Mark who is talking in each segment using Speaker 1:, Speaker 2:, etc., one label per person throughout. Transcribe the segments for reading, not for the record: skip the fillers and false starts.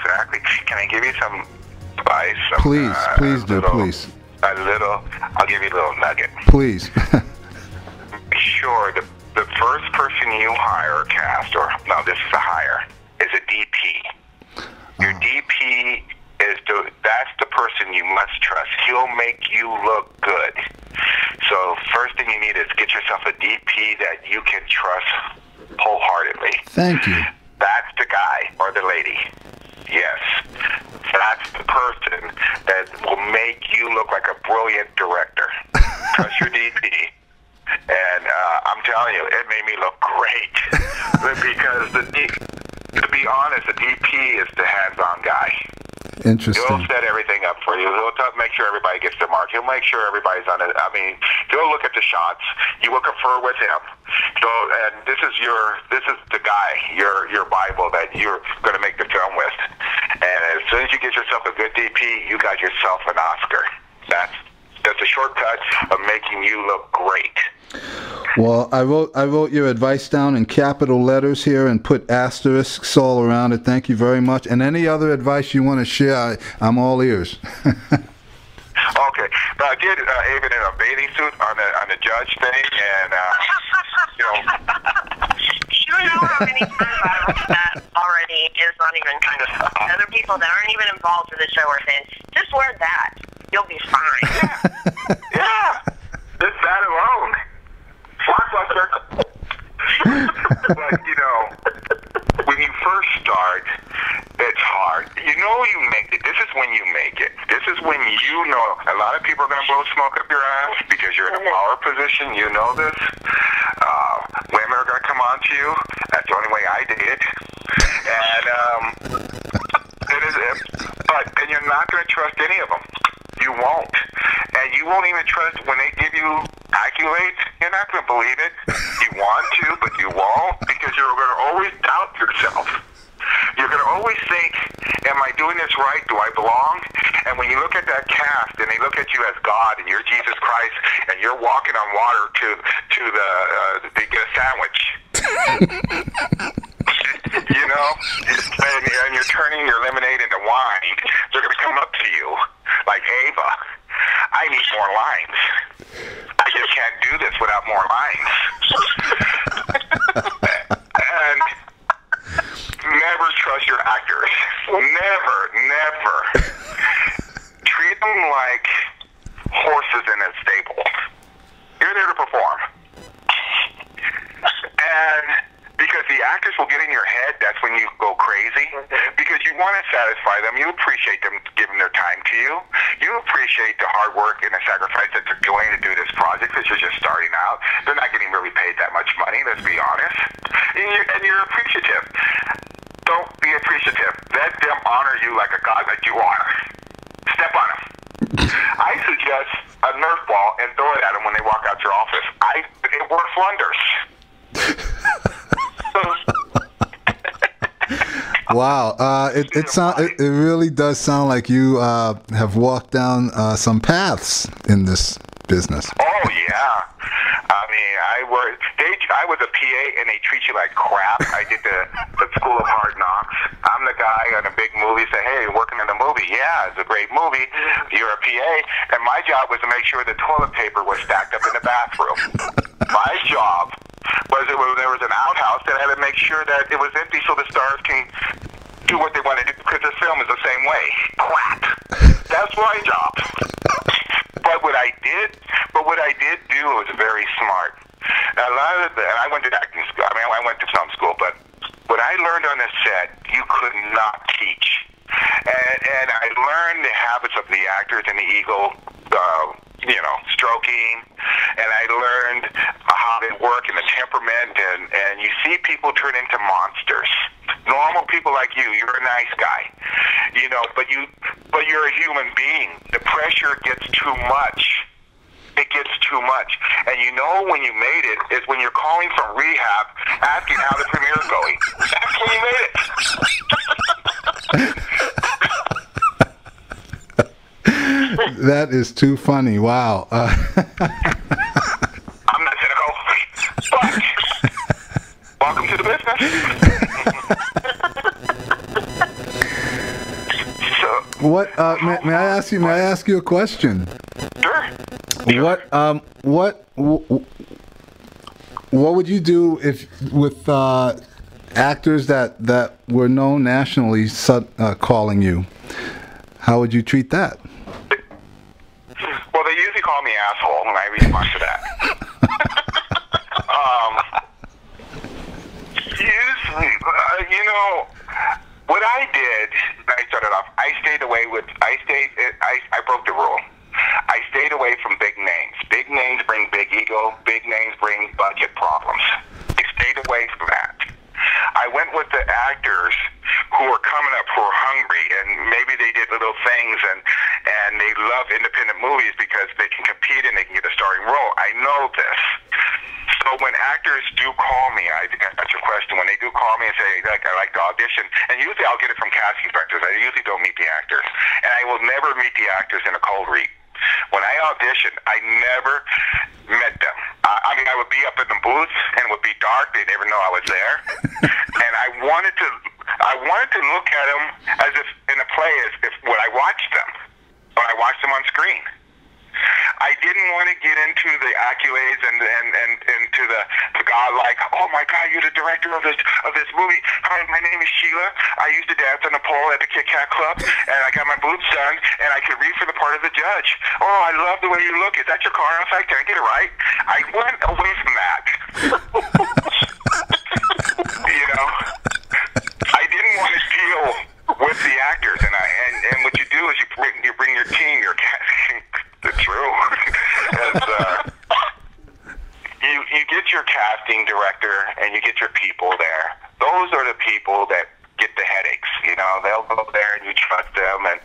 Speaker 1: exactly. Can I give you some advice?
Speaker 2: Please, please do, please.
Speaker 1: I'll give you a little nugget.
Speaker 2: Please.
Speaker 1: Sure, the first person you hire, cast, or no, this is a hire, is a DP. Your DP that's the person you must trust. He'll make you look good. So first thing you need is get yourself a DP that you can trust wholeheartedly.
Speaker 2: Thank you.
Speaker 1: That's the guy or the lady. Yes. That's the person that will make you look like a brilliant director. Trust your DP. And I'm telling you, it made me look great. Because to be honest, the DP is the hands-on guy.
Speaker 2: Interesting.
Speaker 1: He'll set everything up for you. He'll make sure everybody gets their mark. He'll make sure everybody's on it. I mean, he'll look at the shots. You will confer with him. So, and this is the guy, your Bible that you're going to make the film with. And as soon as you get yourself a good DP, you got yourself an Oscar. That's a shortcut of making you look great.
Speaker 2: Well, I wrote your advice down in capital letters here and put asterisks all around it. Thank you very much. And any other advice you want to share, I'm all ears.
Speaker 1: Okay. I did even in a bathing suit on the judge thing, and you know.
Speaker 3: You don't know how many times I've watched that already. It's not even kind of other people that aren't even involved in the show are saying, just wear that. You'll be fine.
Speaker 1: Yeah. Just that alone. Blockbuster. But, you know, when you first start, it's hard. You know you make it. This is when you make it. This is when you know. A lot of people are going to blow smoke up your ass because you're in a power position. You know this. Women are going to come on to you. That's the only way I did it. And and you're not going to trust any of them. You won't. And you won't even trust when they give you accolades. You're not going to believe it. You want to, but you won't, because you're going to always doubt yourself. You're going to always think, am I doing this right? Do I belong? And when you look at that cast and they look at you as God and you're Jesus Christ and you're walking on water to get a sandwich. You know? And you're turning your lemonade into wine. They're going to come up to you like, Ava, I need more lines. I just can't do this without more lines. And never trust your actors. Never. Treat them like horses in a stable. You're there to perform. And because the actors will get in your head, that's when you go crazy. Because you want to satisfy them. You appreciate them giving their time to you. You appreciate the hard work and the sacrifice that they're doing to do this project because you're just starting out. They're not getting really paid that much money, let's be honest. And you're appreciative. Don't be appreciative. Let them honor you like a god that you are. Step on them. I suggest a Nerf ball and throw it at them when they walk out your office. It works wonders.
Speaker 2: Wow, it really does sound like you have walked down some paths in this business.
Speaker 1: Oh yeah, I mean, I was a PA and they treat you like crap. I did the School of Hard Knocks. I'm the guy on a big movie. Say, hey, you're working in a movie. Yeah, it's a great movie. You're a PA, and my job was to make sure the toilet paper was stacked up in the bathroom. My job was that when there was an outhouse, that I had to make sure that it was empty so the stars can do what they want to do, because the film is the same way. Crap. That's my job. But what I did do was very smart. Now, I went to acting school. I mean, I went to film school, but what I learned on the set, you could not teach. And I learned the habits of the actors and the ego, stroking, and I learned how they work and the temperament, and you see people turn into monsters. Normal people like you're a nice guy, but you're a human being. The pressure gets too much. It gets too much. And when you made it is when you're calling from rehab asking how the premiere's going. That's when you made it.
Speaker 2: That is too funny. Wow.
Speaker 1: I'm not cynical, but welcome to the business.
Speaker 2: What may I ask you? May I ask you a question?
Speaker 1: Sure.
Speaker 2: What would you do if with actors that were known nationally calling you? How would you treat that?
Speaker 1: Well, they usually call me asshole, and I respond to that. Usually, you know, what I did when I started off, I broke the rule. I stayed away from big names. Big names bring big ego. Big names bring budget problems. I stayed away from that. I went with the actors who were coming up, who were hungry, and maybe they did little things, and they love independent movies because they can compete and they can get a starring role. I know this. So when actors do call me, I think that's your question. When they do call me and say, like, I like to audition, and usually I'll get it from casting directors. I usually don't meet the actors, and I will never meet the actors in a cold read. When I auditioned, I never met them. I mean, I would be up in the booth, and it would be dark. They never know I was there, and I wanted to look at them as if in a play, as if when I watched them on screen. I didn't want to get into the accolades and into the godlike. Oh my God, you're the director of this movie. Hi, my name is Sheila. I used to dance on the pole at the Kit Kat Club, and I got my boobs done, and I could read for the part of the judge. Oh, I love the way you look. Is that your car outside? Can I get it right? I went away from that. You know, I didn't want to deal with the actors, and what you do is you bring your team, your casting. The true. You get your casting director and you get your people there. Those are the people that get the headaches. You know, they'll go there and you trust them, and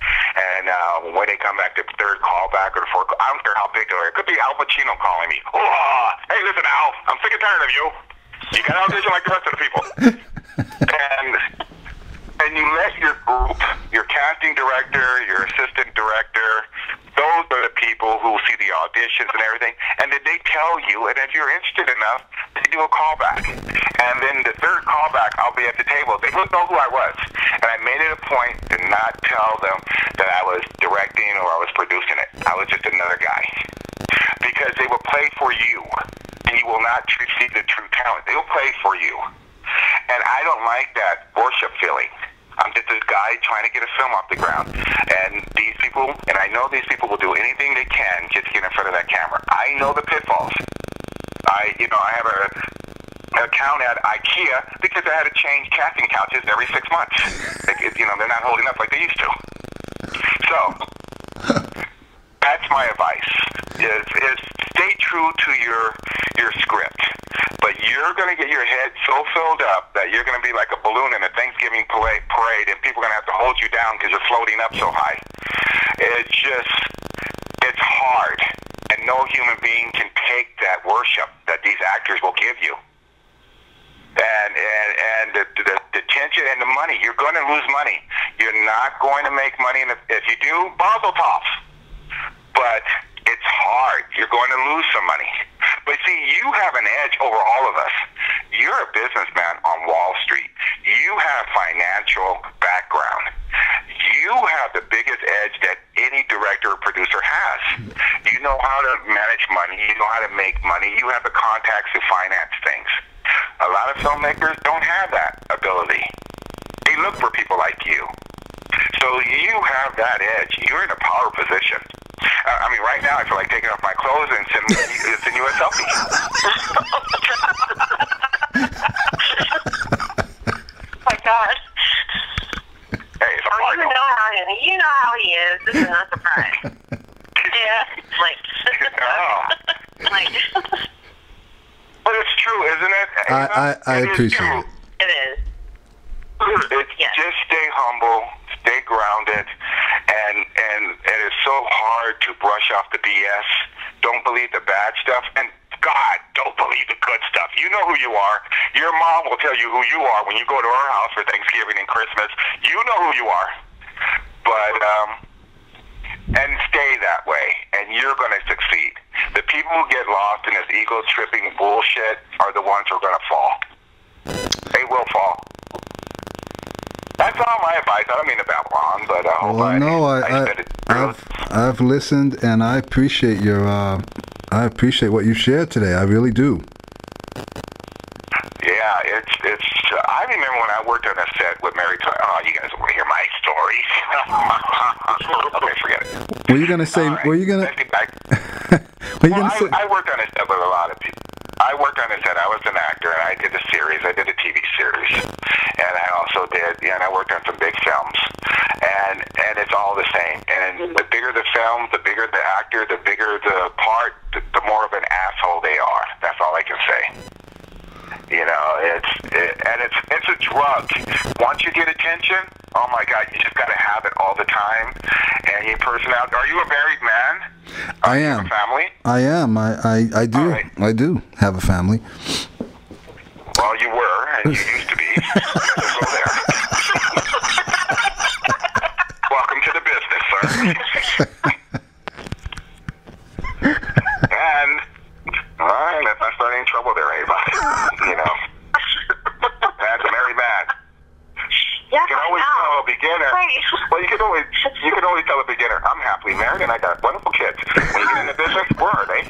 Speaker 1: when they come back to third callback or the fourth, I don't care how big they are. It could be Al Pacino calling me. Oh, hey, listen, Al, I'm sick and tired of you. You got to audition like the rest of the people. And you let your group, your casting director, your assistant director, those are the people who see the auditions and everything, and then they tell you, and if you're interested enough, they do a callback. And then the third callback, I'll be at the table. They wouldn't know who I was. And I made it a point to not tell them that I was directing or I was producing it. I was just another guy. Because they will play for you, and you will not see the true talent. They will play for you. And I don't like that worship feeling. I'm just this guy trying to get a film off the ground. And these people, and I know these people will do anything they can just to get in front of that camera. I know the pitfalls. I have an account at IKEA because I had to change casting couches every 6 months. They're not holding up like they used to. So, that's my advice, is stay true to your script. But you're going to get your head so filled up that you're going to be like a balloon in a Thanksgiving parade, and people are going to have to hold you down because you're floating up so high. It's hard, and no human being can take that worship that these actors will give you. And the tension and the money, you're going to lose money. You're not going to make money, if you do, Mazel tov. But it's hard. You're going to lose some money. But see, you have an edge over all of us. You're a businessman on Wall Street. You have financial background. You have the biggest edge that any director or producer has. You know how to manage money. You know how to make money. You have the contacts to finance things. A lot of filmmakers don't have that ability. They look for people like you. So you have that edge. You're in a power position. I mean, right now I feel like taking off my clothes and send you a selfie.
Speaker 3: Oh my God.
Speaker 1: Hey, it's a party.
Speaker 3: You know how he is. This is not a surprise. Yeah.
Speaker 1: But it's true, isn't it?
Speaker 2: I appreciate it.
Speaker 3: It is.
Speaker 1: Just stay humble, stay grounded, and it is so hard to brush off the BS. Don't believe the bad stuff, and God, don't believe the good stuff. You know who you are. Your mom will tell you who you are when you go to her house for Thanksgiving and Christmas. You know who you are. But and stay that way, and you're going to succeed. The people who get lost in this ego-tripping bullshit are the ones who are going to fall. They will fall. That's That's all my advice. I don't mean to babble on, but I hope
Speaker 2: I've listened, and I appreciate I appreciate what you shared today. I really do.
Speaker 1: Yeah, it's. I remember when I worked on a set with Mary. Oh, you guys want to hear my stories? Okay, forget it.
Speaker 2: Were you gonna say?
Speaker 1: Right,
Speaker 2: were you gonna?
Speaker 1: let's get back.
Speaker 2: Say?
Speaker 1: I worked on a set with a lot of people. I worked on a set. I was an actor, and I did a series. I did a TV series, and I also did. Yeah, and I worked on some big films, and it's all the same. And the bigger the film, the bigger the actor, the bigger the part, the more of an asshole they are. That's all I can say. You know, it's a drug. Once you get attention, oh my God, you just got to have it all the time. And your personality. Are you a married man?
Speaker 2: I am.
Speaker 1: You have a family?
Speaker 2: I am. I do.
Speaker 1: Right.
Speaker 2: I do have a family.
Speaker 1: Well, you were, and you used to be. Let's go there. Welcome to the business, sir. And all right, let's not start any trouble there, anybody. You know, that's a married man.
Speaker 3: Yeah,
Speaker 1: You can always tell a beginner. Well, you can always tell a beginner, I'm happily married and I got wonderful kids. When you get in the business, where are they?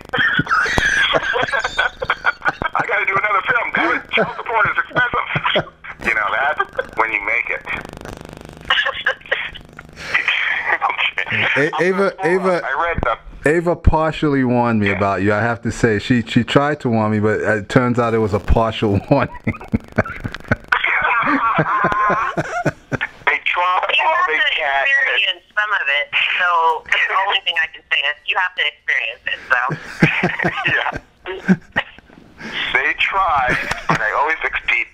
Speaker 1: I got to do another film. Damn it, child support is expensive. You know, that's when you make it. Okay. I read the.
Speaker 2: Ava partially warned me about you. I have to say, she tried to warn me, but it turns out it was a partial warning.
Speaker 1: They try
Speaker 3: You
Speaker 1: all
Speaker 3: have
Speaker 1: they
Speaker 3: to
Speaker 1: can.
Speaker 3: experience some of it, so the only thing I can say is you have to experience it, so.
Speaker 1: Yeah. They try, but they always exceed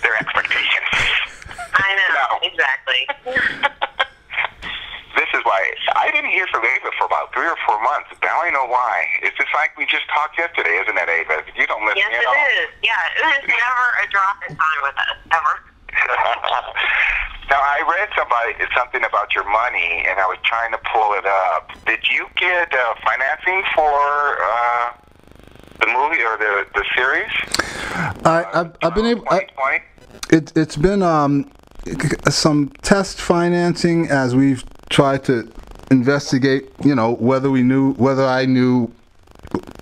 Speaker 1: their expectations.
Speaker 3: I know,
Speaker 1: No.
Speaker 3: exactly.
Speaker 1: This is why I didn't hear from Ava for about 3 or 4 months. Now I know why. It's just like we just talked yesterday, isn't it, Ava? You don't listen
Speaker 3: Yes,
Speaker 1: at all.
Speaker 3: it is. Yeah, it is never a drop in time with us, ever.
Speaker 1: Now, I read something about your money, and I was trying to pull it up. Did you get financing for the movie or the series?
Speaker 2: I've been able.
Speaker 1: 2020?
Speaker 2: It's been some test financing as we've tried to investigate. You know, whether I knew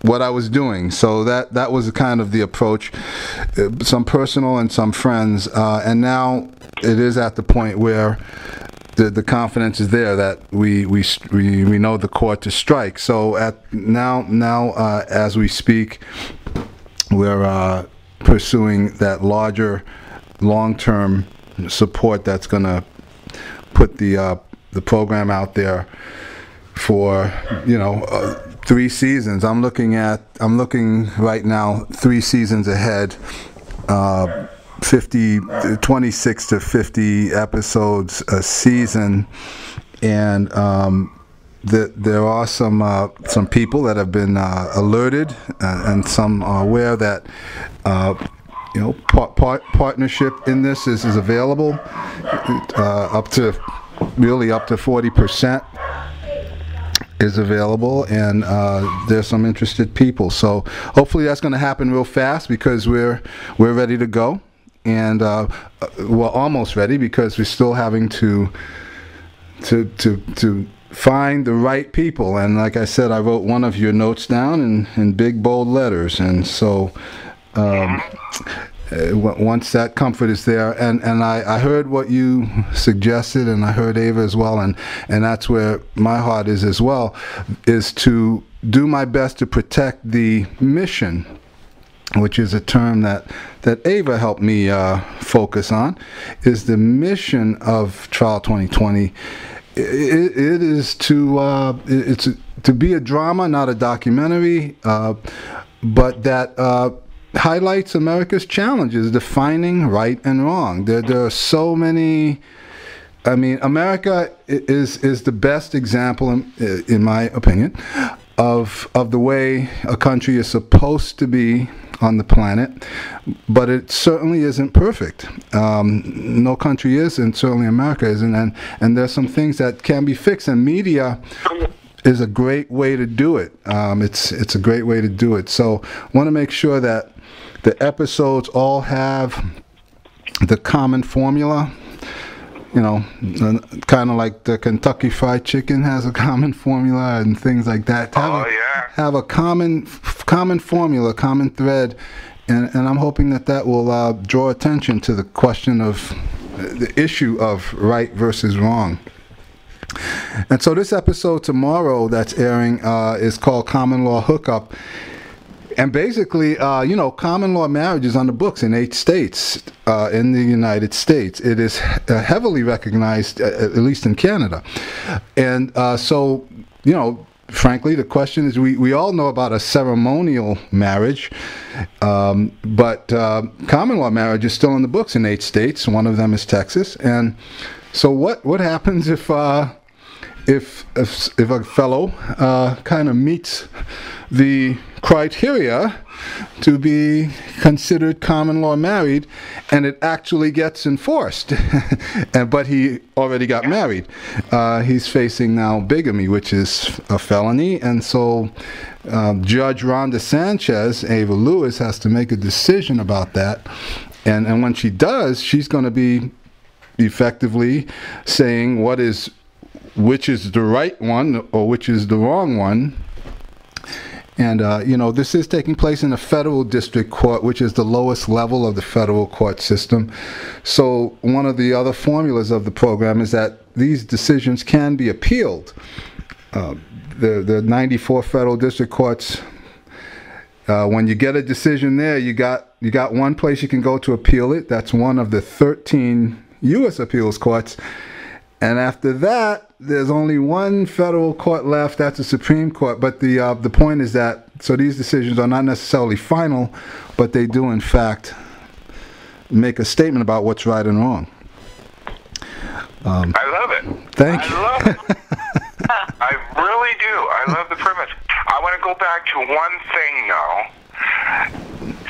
Speaker 2: what I was doing. So that was kind of the approach. Some personal and some friends, and now it is at the point where the confidence is there that we know the court to strike. So now as we speak, we're pursuing that larger long-term support that's going to put the program out there for 3 seasons. I'm looking right now 3 seasons ahead, 26 to 50 episodes a season, and there are some people that have been alerted, and some are aware that partnership in this is available, up to 40%. Is available, and there's some interested people. So hopefully that's going to happen real fast, because we're ready to go, and we're almost ready, because we're still having to find the right people. And like I said, I wrote one of your notes down in big bold letters, and so once that comfort is there, and I heard what you suggested, and I heard Ava as well, and that's where my heart is as well, is to do my best to protect the mission, which is a term that Ava helped me focus on, is the mission of Trial 2020. It is to be a drama, not a documentary, but that highlights America's challenges, defining right and wrong. There are so many. I mean, America is the best example, in my opinion, of the way a country is supposed to be on the planet, but it certainly isn't perfect. No country is, and certainly America isn't. And there's some things that can be fixed, and media is a great way to do it. It's a great way to do it. So I want to make sure that the episodes all have the common formula, you know, kind of like the Kentucky Fried Chicken has a common formula and things like that. Have a common formula, common thread, and I'm hoping that will draw attention to the question of the issue of right versus wrong. And so this episode tomorrow that's airing is called Common Law Hookup. And basically, you know, common law marriage is on the books in 8 states in the United States. It is heavily recognized, at least in Canada. And so, you know, frankly, the question is, we all know about a ceremonial marriage, but common law marriage is still in the books in 8 states. One of them is Texas. And so what happens if a fellow kind of meets the criteria to be considered common law married, and it actually gets enforced, but he already got married? He's facing now bigamy, which is a felony, and so Judge Rhonda Sanchez, Ava Lewis, has to make a decision about that, and when she does, she's going to be effectively saying which is the right one or which is the wrong one. And, you know, this is taking place in a federal district court, which is the lowest level of the federal court system. So one of the other formulas of the program is that these decisions can be appealed. The 94 federal district courts, when you get a decision there, you got one place you can go to appeal it. That's one of the 13 U.S. appeals courts. And after that, there's only one federal court left. That's the Supreme Court. But the point is that, so these decisions are not necessarily final, but they do, in fact, make a statement about what's right and wrong.
Speaker 1: I love it.
Speaker 2: Thank you.
Speaker 1: I love it. I really do. I love the premise. I want to go back to one thing, though.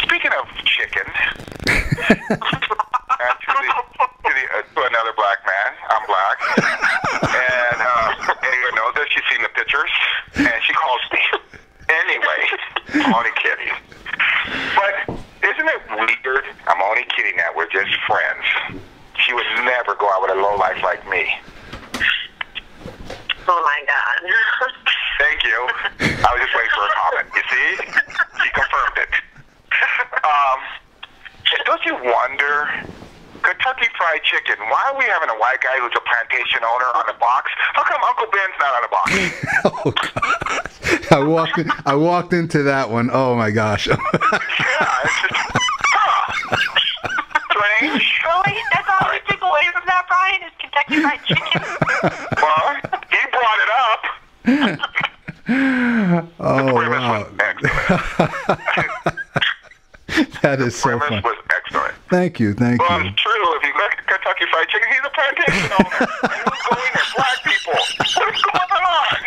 Speaker 1: Speaking of chicken, to another black man. I'm black. And Ava knows that. She's seen the pictures. And she calls me. Anyway, I'm only kidding. But isn't it weird? I'm only kidding that we're just friends. She would never go out with a lowlife like me.
Speaker 3: Oh, my God.
Speaker 1: Thank you. I was just waiting for a comment. You see? She confirmed it. Don't you wonder, Kentucky Fried Chicken, why are we having a white guy who's a plantation owner on the box? How come Uncle Ben's not on the box?
Speaker 2: Oh, God. I walked into that one. Oh, my gosh.
Speaker 1: Yeah, it's just, strange.
Speaker 3: Really? That's all we took away from that, Brian, is Kentucky Fried Chicken?
Speaker 1: Well, he brought it up.
Speaker 2: Oh, wow. That is so fun.
Speaker 1: Was excellent.
Speaker 2: Thank you.
Speaker 1: Well, it's true. If you look at Kentucky Fried Chicken, he's a plantation owner. And who's going there? Black people. What is going on?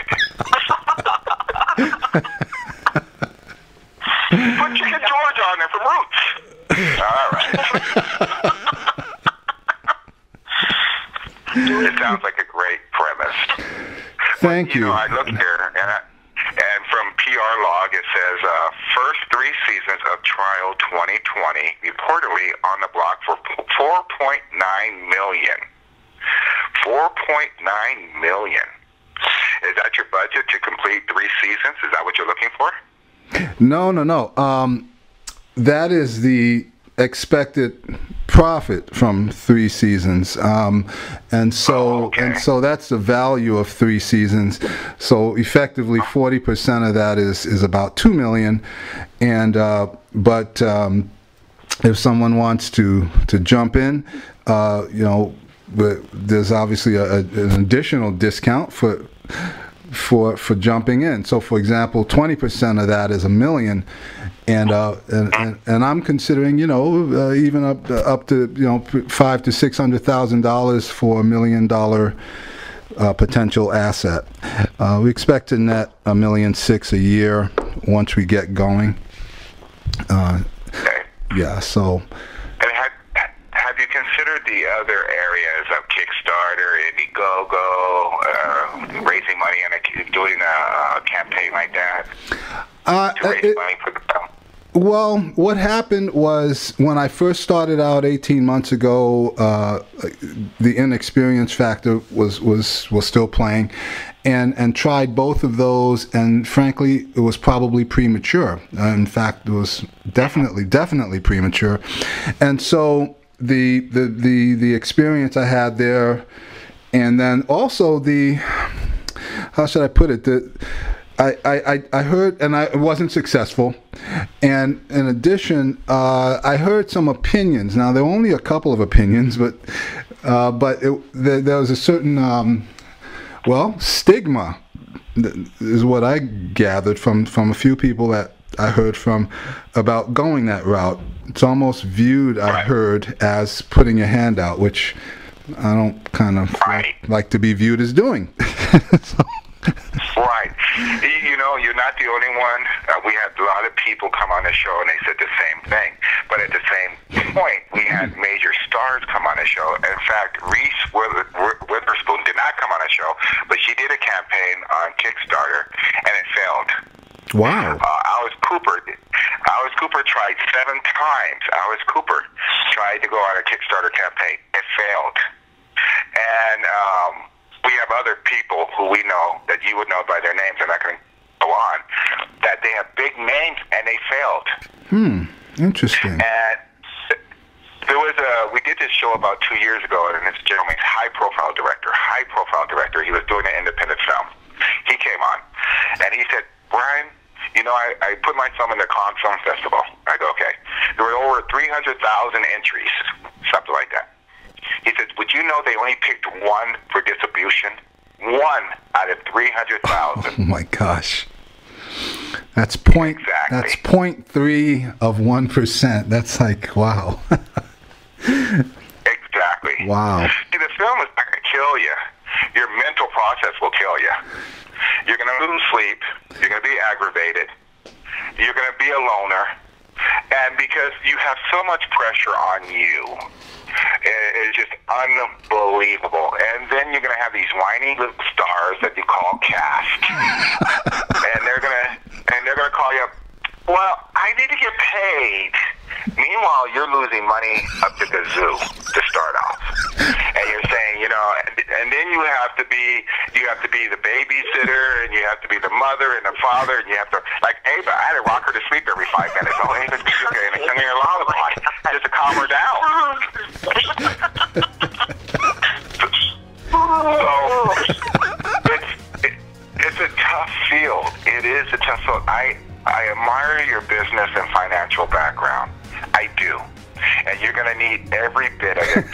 Speaker 1: Put Chicken George on there from Roots. All right. It sounds like a great premise.
Speaker 2: Thank you.
Speaker 1: You know, I look here, and from PR Log, it says, first 3 seasons of Trial 2020, reportedly on the block for $4.9 million. $4.9 million. Is that your budget to complete 3 seasons? Is that what you're looking for?
Speaker 2: No. That is the expected profit from 3 seasons, and so that's the value of 3 seasons. So effectively, 40% of that is about $2 million, and but if someone wants to jump in, you know, there's obviously an additional discount for jumping in. So, for example, 20% of that is $1 million. And I'm considering, you know, even up to you know $500,000 to $600,000 for $1 million potential asset. We expect to net $1.6 million a year once we get going.
Speaker 1: Okay.
Speaker 2: Yeah. So.
Speaker 1: And have you considered the other areas of Kickstarter, Indiegogo, raising money and doing a campaign like that to raise money for the film?
Speaker 2: Well, what happened was when I first started out 18 months ago, the inexperience factor was still playing, and tried both of those, and frankly, it was probably premature. In fact, it was definitely premature, and so the experience I had there, and then also how should I put it? I heard, and I wasn't successful. And in addition, I heard some opinions. Now, there were only a couple of opinions, but there was a certain, stigma is what I gathered from a few people that I heard from about going that route. It's almost viewed, I heard, as putting your hand out, which I don't kind of like to be viewed as doing. So.
Speaker 1: Right. You know, you're not the only one. We had a lot of people come on the show, and they said the same thing. But at the same point, we had major stars come on the show. In fact, Reese Witherspoon did not come on the show, but she did a campaign on Kickstarter, and it failed.
Speaker 2: Wow.
Speaker 1: Alice Cooper tried 7 times. Alice Cooper tried to go on a Kickstarter campaign. It failed. And we have other people who we know that you would know by their names. I'm not going to go on. That they have big names and they failed.
Speaker 2: Interesting.
Speaker 1: And we did this show about 2 years ago, and this gentleman's high-profile director. He was doing an independent film. He came on, and he said, Brian, you know, I put my film in the Cannes Film Festival. I go, okay. There were over 300,000 entries, something like that. He said, would you know they only picked 1 for distribution? 1 out of 300,000.
Speaker 2: Oh my gosh. That's 0.3 of 1%. That's like, wow.
Speaker 1: Exactly.
Speaker 2: Wow.
Speaker 1: See, the film is not going to kill you. Your mental process will kill you. You're going to lose sleep. You're going to be aggravated. You're going to be a loner. And because you have so much pressure on you, it's just unbelievable. And then you're going to have these whiny little stars that you call cast. and they're going to call you up, well, I need to get paid. Meanwhile, you're losing money up to the zoo to start off. And you're saying, you know, and then you have to be the babysitter, and you have to be the mother and the father, and you have to, like Ava, I had to rock her to sleep every 5 minutes. Oh, Ava's okay, and sing her a lullaby just to calm her down. So, it's a tough field. It is a tough field. I admire your business and financial background. I do. And you're going to need every bit of it.